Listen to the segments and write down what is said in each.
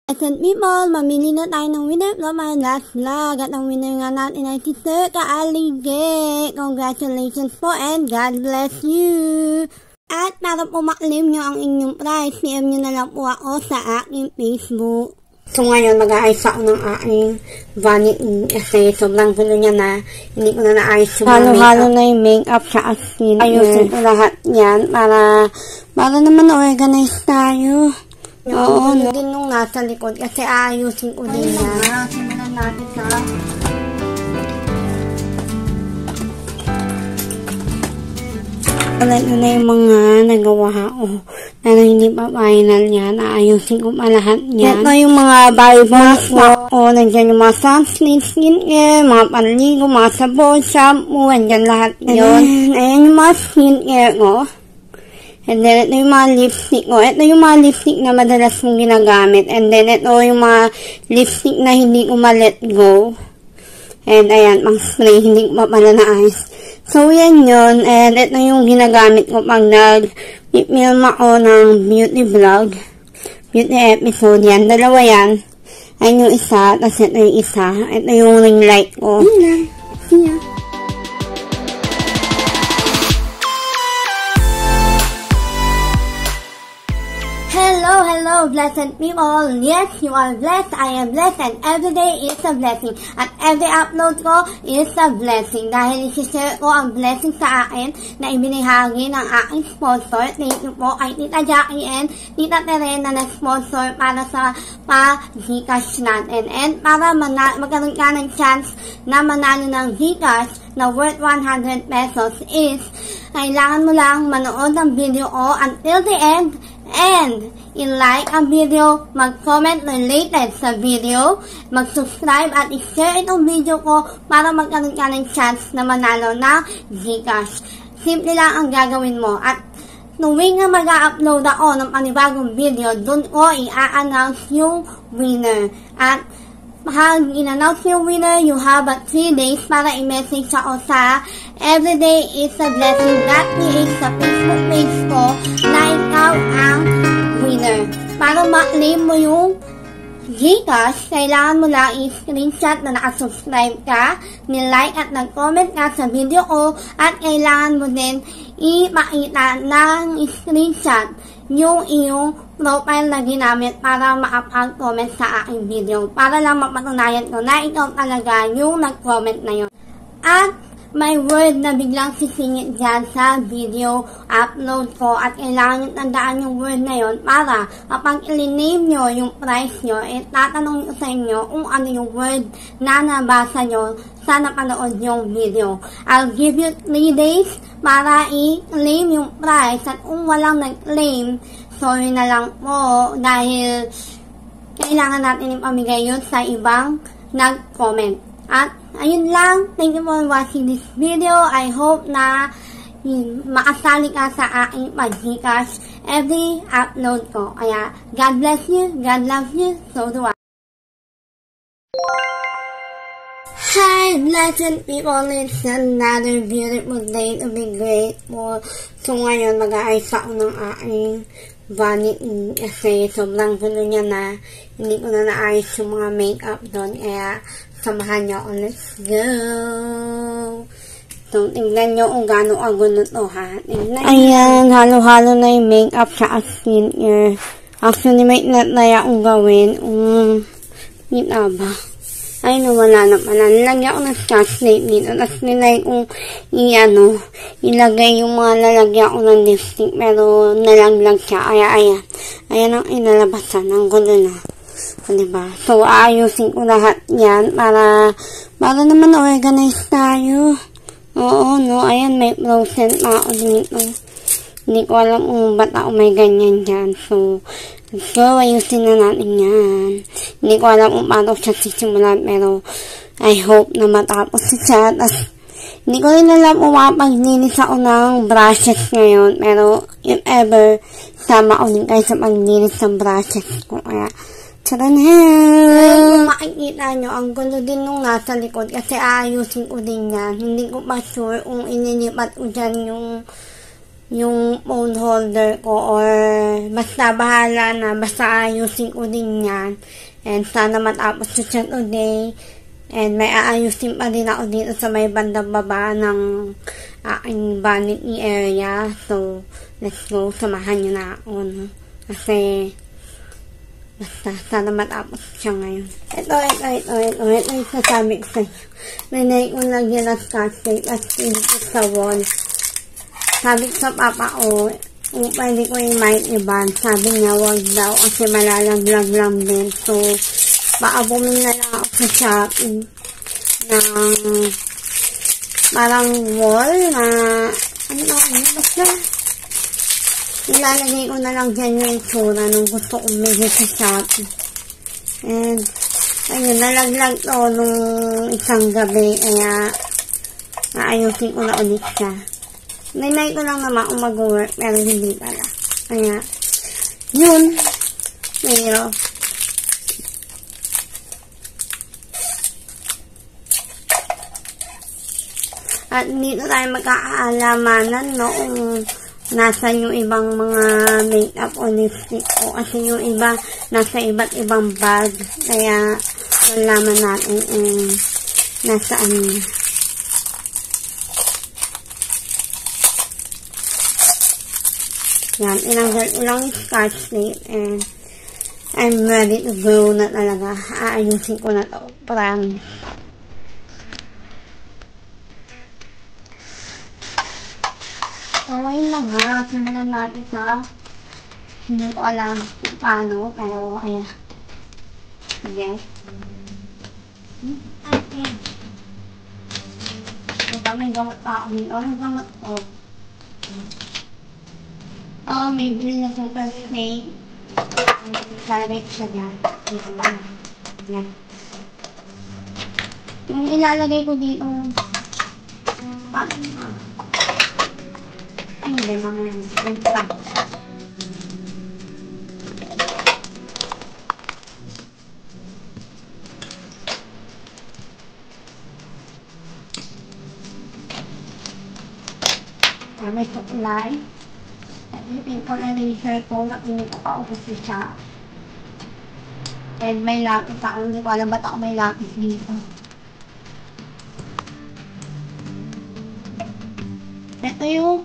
Asan people, mamili na tayo ng winner from our last vlog. At ang winner nga natin ay si Sir Kaalige. Congratulations po and God bless you. At para po maklim nyo ang inyong prize, PM nyo na lang po ako sa aking Facebook. So ngayon, mag-aayos ako ng aking vanity kasi sobrang gulo niya na hindi ko na naayos yung halo-halo na yung makeup sa asin. Ayusin ko lahat yan para naman organize tayo. Oo, no? Din nung nasa likod kasi aayusin ko din yan. Simulan natin sa ulit na yung mga nagawa ko na hindi pa final yan. Aayusin ko pa lahat yan. Ito yung mga Bibles ko. Nandiyan yung mga sunscreen, skincare, mga panligo, mga sabon, shampoo, andyan lahat yun. Ayan yung mga skincare ko. And then, ito yung mga lipstick ko. Ito yung mga lipstick na madalas kong ginagamit. And then, ito yung mga lipstick na hindi ko ma-let go. And, ayan, pang spray, hindi ko pa pala naayos. So, yan yun. And, ito yung ginagamit ko pag nag-film ako ng beauty vlog. Beauty episode yan. Dalawa yan. Ayan yung isa. Tapos, ito yung isa. Ito yung ring light ko. Yeah. Hello, blessed people. Yes, you are blessed. I am blessed. And every day is a blessing. At every upload ko is a blessing. Dahil isi-share ko ang blessing sa akin na ibinahagi ng aking sponsor. Thank you po kay Tita Jackie and Tita Terena na sponsor para sa Gcash natin. And para magkaroon ka ng chance na manalo ng Gcash na worth 100 pesos is kailangan mo lang manood ng video ko until the end and i-like ang video, mag-comment related sa video, mag-subscribe at i-share itong video ko para magkaroon ka ng chance na manalo ng Gcash. Simple lang ang gagawin mo at tuwing nga mag-upload ako ng panibagong video, dun ko i-announce yung winner. At pag in-announce yung winner, you have 3 days para i-message ako sa Everyday is a Blessing.ph sa Facebook page ko na ikaw ang winner. Para ma-claim mo yung Gcash, kailangan mo lang i-screenshot na nakasubscribe ka, ni-like at nag-comment ka sa video ko, at kailangan mo din ipakita ng screenshot yung iyong profile na ginamit para makapag-comment sa aking video. Para lang mapatunayan ko na ikaw talaga yung nag-comment na yun. At may word na biglang sisingit dyan sa video upload ko at kailangan tandaan yung word na yun para kapag i-name nyo yung price nyo, tatanong ko sa inyo kung ano yung word na nabasa nyo sa napanood yung video. I'll give you 3 days para i-claim yung price at kung walang nag-claim, sorry na lang po dahil kailangan natin ipamigay yun sa ibang nag-comment. At ayun lang. Thank you for watching this video. I hope na makasali ka sa aking Gcash every upload ko. Kaya, God bless you. God loves you. So do I. Hi, blessed people. It's another beautiful day to be grateful. So ngayon, mag-aayos ako ng aking vanity kasi sobrang gulo niya na hindi ko na naayos yung mga makeup doon. Kaya, samahan nyo ako. Let's go! So, tingnan nyo kung gano'ng agulo to, ha? Ayan, halo-halo na yung makeup sa skincare. Actually, may nataya akong gawin. Kita ba? Ay, nawala na pala. Nilagyan ko ng scotch tape dito. Tapos nilagay kong ilagay yung mga lalagyan ko ng lipstick. Pero nalaglag siya. Ayan. Ayan ang inalabasan. Ang gulo na. Diba? So, aayusin ko lahat yan para naman organize tayo. Oo, no? Ayan, may frozen pa ako dito. Hindi ko alam kung ba't ako may ganyan dyan. So, ayusin na natin yan. Hindi ko alam kung paano siya sisimulan, pero I hope na matapos siya. Tapos, hindi ko rin alam kung makapaglinis ako ng brushes ngayon. Pero, if ever, sama ko din kayo sa paglinis ng brushes ko. Kaya, tara na! Kung makikita nyo, ang gulo din nung nasa likod kasi aayusin ko din yan. Hindi ko pa sure kung inilipat ko dyan yung yung phone holder ko, or basta bahala na, basta ayusin ko din yan. And sana matapos ko siya today. And may aayusin pa din ako dito sa may bandang baba ng aking vanity area. So, let's go. Samahan niyo na ako, no? Kasi, basta, sana matapos siya ngayon. Ito yung sasabi ko sa'yo. Nanay ko lagyan ng scotch tape at dito sa wall. Sabi ko sa papa ko, pwede ko yung mic iban. Sabi niya, wag daw kasi malalaglag lang din. So, baka bumili na lang ako sa Shopee ng parang wall na basta ilalagay ko na lang dyan yung itsura nung gusto kong bigay sa Shopee. And ayun, nalaglag to nung isang gabi, kaya naayusin ko na ulit siya. Ninay ko lang naman kung mag-work, pero hindi pala. Kaya yun, pero at dito tayo magkakaalamanan, no, kung nasa yung ibang mga makeup o lipstick ko. Kasi yung iba, nasa iba't ibang bag. Kaya, nalaman natin kung nasaan niya. Yan, inanggal ko lang yung scotch tape and I'm ready to go na talaga. Aayusin ko na to. Promise. So, ayun lang ha. Simulan natin sa hindi ko alam kung paano, pero ayan. Sige. Ayan. Diba may gamot pa ako dito? Ano gamot ko? Oo, may bilhin na super snake. Lalagay ko siya dyan. Dito lang. Yan. Yung ilalagay ko dito. Ay, hindi mga pa. May supply. Yung pag-eraser ko, nakinig ko pa ako sa shop. And may lapis ako. Hindi ko alam ba't ako may lapis dito. Ito yung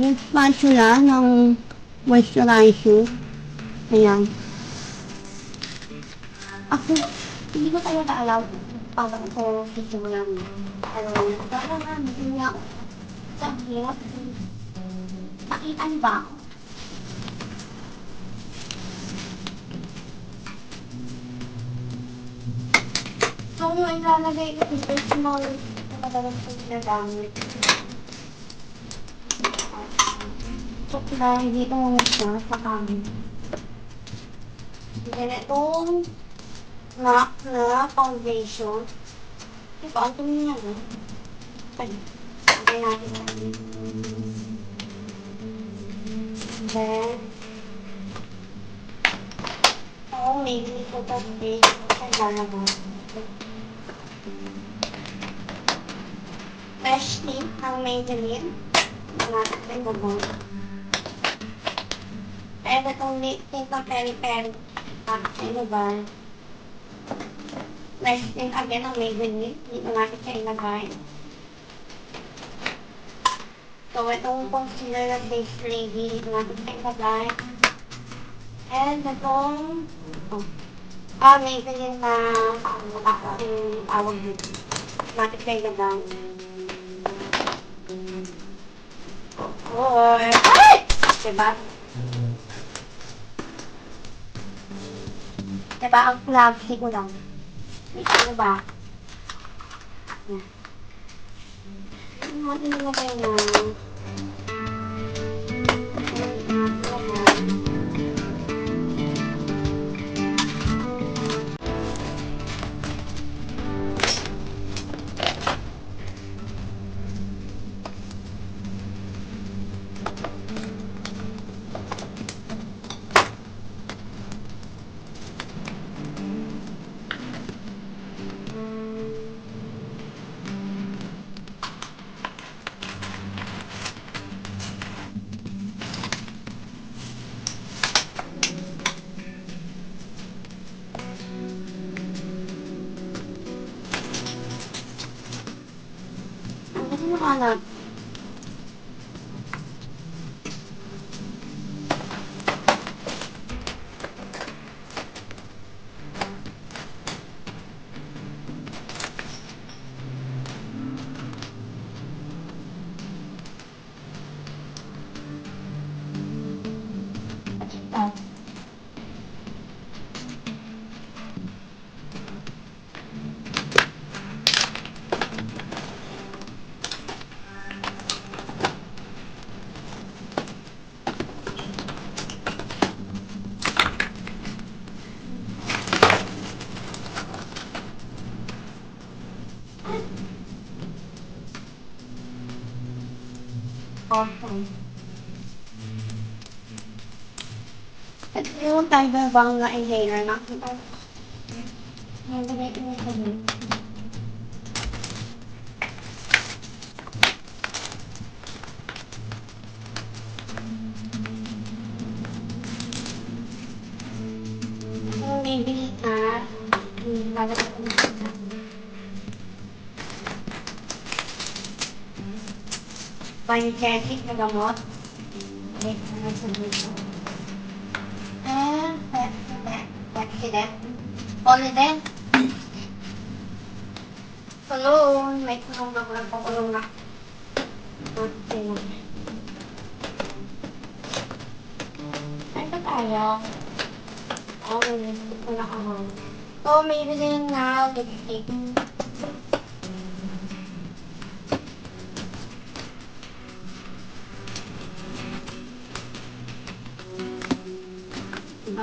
yung spatula ng moisturizer. Ayan. Ako, hindi ko talaga alam para ko sisimulan. Parang nga, hindi ako sa hirap. Nakita niyo ba ako? So, yung ilalagay ko dito, small, madalang ko ginagamit. So, dahil dito mo siya sa kamin. Ganitong MAC na foundation. Diba, ang tumingin niya, no? Lagay natin natin. Then, maybe ito tapos sa lalabas. Fresh tip ng Maybelline. Natin ko ba? Pero itong lip tip ng peri-peri. Ano ba? Fresh tip again ng Maybelline. Dito natin siya ilagay. So, itong concealer ng Face Lady, ito natin sa ilagay. And itong, Maybelline na, awag dito. Natin sa ilagay. Oo, ay! Diba? Diba, ang clumsy ko lang. Ano ba? Yan. Ano nilagay na? Ano? Okay. At yung tayo bang na inhaler na? Maybe pancreatic na gamot. And Pepsodent. Polydent. Kulong. May kulong na kulong pa kulong na. Ay, ito tayo. Wala ka mo. So, may bilhin na lipstick.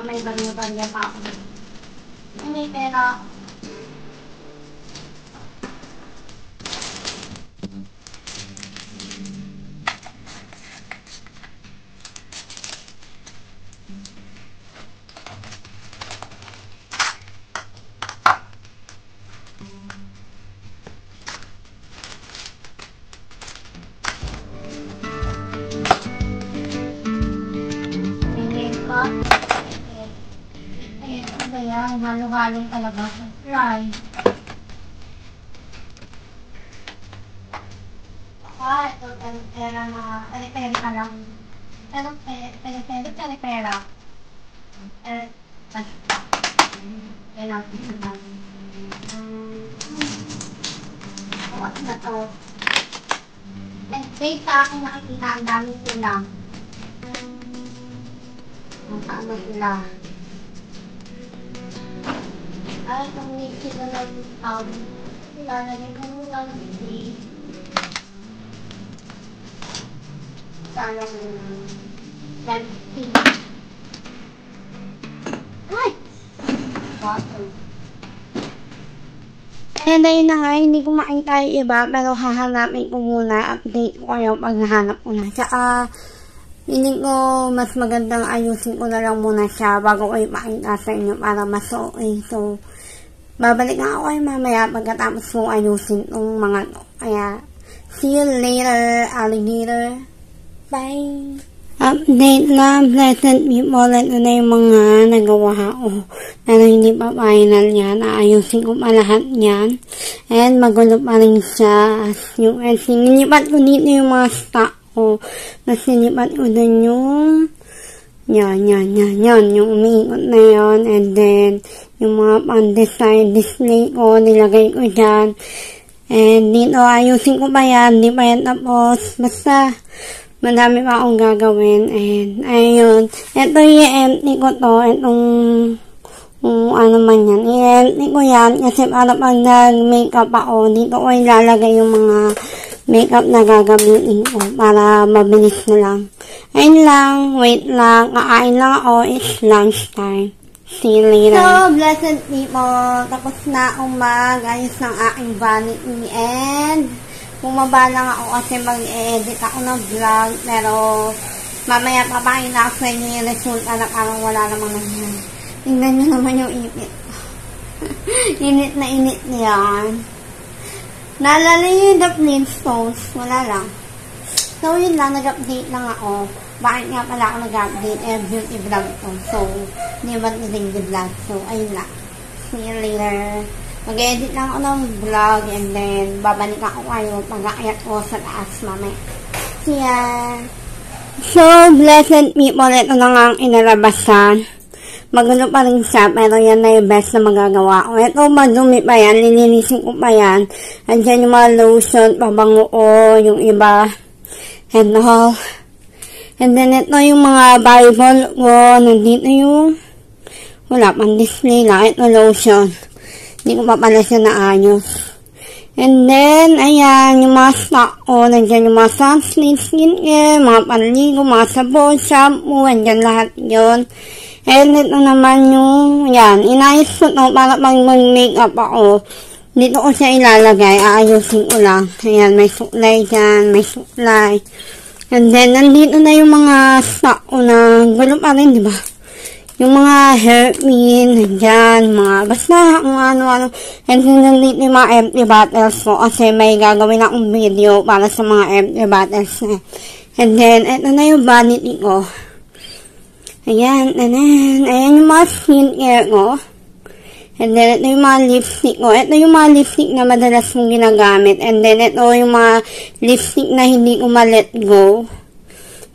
May barya pa ako. May pera. Ayan, halo-halo talaga. Try. Ito, pera na, pera ka lang. Pero, pera. What na to? And wait, sa akin nakikita ang dami sila. Ano sila? Ay, kung hindi sila lang ilalagay ko muna ng tea. Sana tea. Ay! Water. And ayun na nga, hindi ko makita yung iba, pero hahanapin ko muna, update ko kayo pag nahanap ko na. Tsaka, hindi ko mas magandang ayusin ko na lang muna siya bago ko ipakita sa inyo para mas okay. So, babalik na ako kayo mamaya pagkatapos ko ayusin itong mga to. Kaya, see you later, alligator. Bye! Update lang, pleasant people. Ito na yung mga nagawa ko. Pero hindi pa final yan. Aayusin ko pa lahat yan. And magulo pa rin siya. Yung nilipat ko dito yung mga stock ko. Tapos nilipat ko dun yung yan. Yung umiikot na yun. And then, yung mga pan-design display ko, nilagay ko dyan. And dito, ayusin ko pa yan. Hindi pa yan tapos. Basta, madami pa akong gagawin. And, ayun. Ito i-empty ko to. Itong, ano man yan. I-empty ko yan. Kasi para pag nag-makeup ako, dito ko ilalagay yung mga makeup na gagamitin ko. Para mabilis na lang. Ayun lang. Wait lang. Kakain lang ako. It's lunchtime. See you later. So, blessed people. Tapos na mag-ayos ng aking vanity. And, bumaba lang ako kasi mag-edit ako ng vlog. Pero, mamaya papain na ako sa inyo yung resulta na parang wala namang nangyari. Tingnan nyo naman yung ipit. Init na init niyan. Naalala nyo yung The Flintstones? Wala lang. So, yun lang. Nag-update lang ako. Bakit nga pala ako nag-update? Beauty vlog to. So, hindi ba naging vlog? So, ayun lang. See you later. Mag-edit lang ako ng vlog and then babalik ako kayo pag-akyat ko sa taas mamaya. See ya! So, blessed people, ito na nga ang inalabasan. Magulo pa rin siya, pero yan na yung best na magagawa ko. Ito, madumi pa yan, lilinisin ko pa yan. Andyan yung mga lotion, pabango o, yung iba, and all. And then, ito yung mga Bible ko, nandito yung, wala pang display lang, ito lotion. Hindi ko pa pala siya naayos. And then, ayan, yung mga stock ko, nandyan yung mga sunscreen, skincare, mga panligo, mga sabon, shampoo, andyan lahat yun. And ito naman yung, yan, inayos ko to para pag mag-makeup ako. Dito ko siya ilalagay, aayusin ko lang. Ayan, may suklay dyan, may suklay. And then, nandito na yung mga stock ko na gulo pa rin, di ba? Yung mga hair pin, dyan, mga basta kung ano-ano. And then, nandito yung mga empty bottles ko kasi may gagawin akong video para sa mga empty bottles na. And then, ito na yung vanity ko. Ayan, ayan yung mga skincare ko. And then, ito yung mga lipstick ko. Ito yung mga lipstick na madalas kong ginagamit. And then, ito yung mga lipstick na hindi ko ma-let go.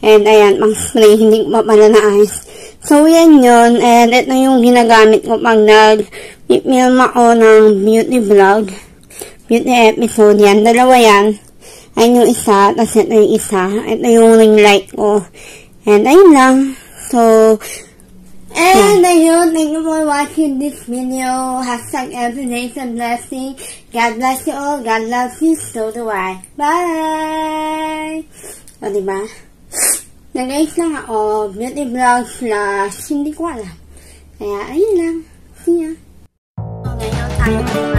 And, ayan, pang spray, hindi ko pa pala naayos. So, yan yun. And, ito yung ginagamit ko pag nag-film ako ng beauty vlog. Beauty episode yan. Dalawa yan. Ayan yung isa, tapos ito yung isa. Ito yung ring light ko. And, ayun lang. So, and ayun, thank you for watching this video. Hashtag everyday is a blessing. God bless you all. God loves you. So do I. Bye! O, diba? Nag-guys lang ako. Beauty vlog slash hindi ko alam. Kaya, ayun lang. See ya. So, ngayon tayo